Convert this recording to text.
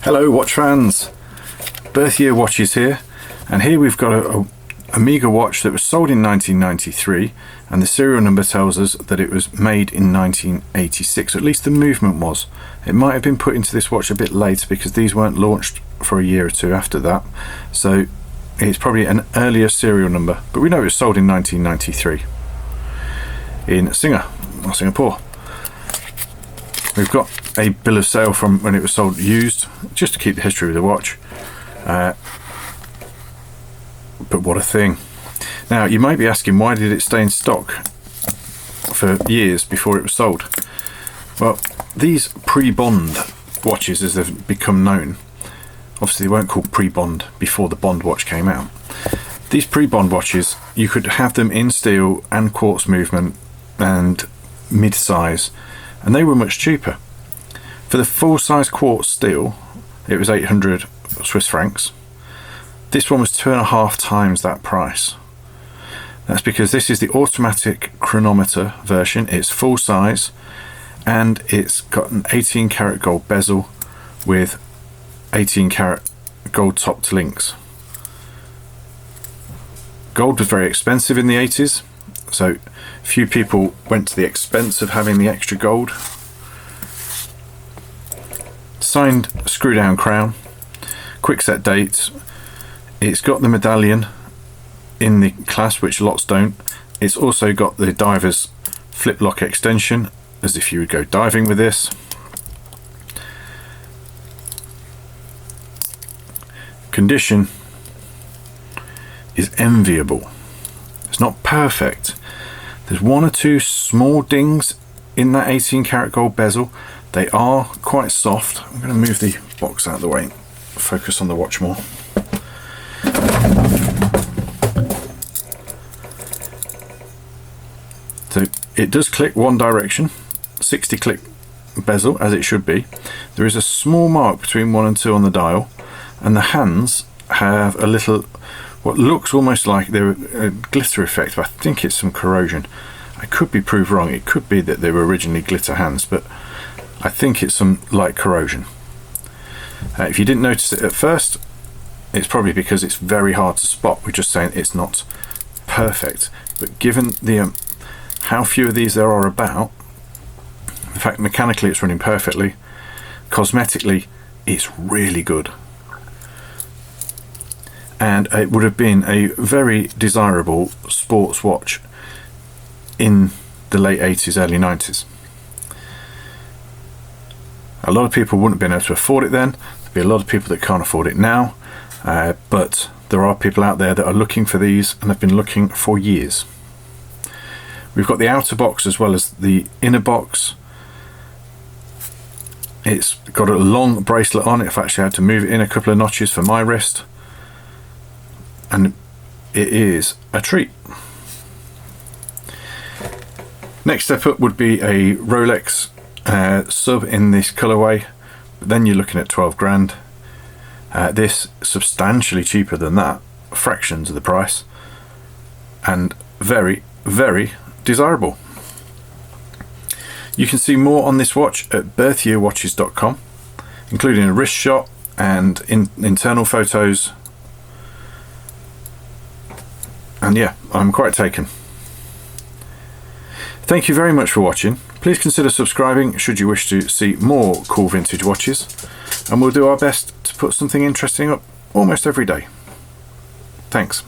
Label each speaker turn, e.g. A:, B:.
A: Hello watch fans, birth year watches here, and here we've got a Omega watch that was sold in 1993, and the serial number tells us that it was made in 1986, or at least the movement was. It might have been put into this watch a bit later because these weren't launched for a year or two after that, so it's probably an earlier serial number, but we know it was sold in 1993 in Singapore. We've got a bill of sale from when it was sold used, just to keep the history of the watch. But what a thing. Now you might be asking, why did it stay in stock for years before it was sold? Well, these pre-Bond watches, as they've become known, obviously they weren't called pre-Bond before the Bond watch came out. These pre-Bond watches, you could have them in steel and quartz movement and mid-size, and they were much cheaper. For the full-size quartz steel, it was 800 Swiss francs. This one was 2.5 times that price. That's because this is the automatic chronometer version. It's full size, and it's got an 18 karat gold bezel with 18 karat gold topped links. Gold was very expensive in the 80s, so few people went to the expense of having the extra gold. Signed screw down crown, quick set dates. It's got the medallion in the clasp, which lots don't. It's also got the diver's flip lock extension, as if you would go diving with this. Condition is enviable. It's not perfect. There's one or two small dings in that 18 karat gold bezel. They are quite soft. I'm going to move the box out of the way, focus on the watch more. So it does click one direction, 60 click bezel as it should be. There is a small mark between 1 and 2 on the dial, and the hands have a little, what looks almost like they're a glitter effect, but I think it's some corrosion. I could be proved wrong. It could be that they were originally glitter hands, but I think it's some light corrosion. If you didn't notice it at first, it's probably because it's very hard to spot. We're just saying it's not perfect, but given the how few of these there are about, in fact mechanically it's running perfectly, cosmetically it's really good, and it would have been a very desirable sports watch in the late 80s, early 90s. A lot of people wouldn't have been able to afford it then. There'd be a lot of people that can't afford it now, but there are people out there that are looking for these and have been looking for years. We've got the outer box as well as the inner box. It's got a long bracelet on it. I've actually had to move it in a couple of notches for my wrist, and it is a treat. Next step up would be a Rolex sub in this colorway, but then you're looking at 12 grand. This substantially cheaper than that, fractions of the price, and very, very desirable. You can see more on this watch at birthyearwatches.com, including a wrist shot and internal photos, and yeah, I'm quite taken. Thank you very much for watching. Please consider subscribing should you wish to see more cool vintage watches, and we'll do our best to put something interesting up almost every day. Thanks.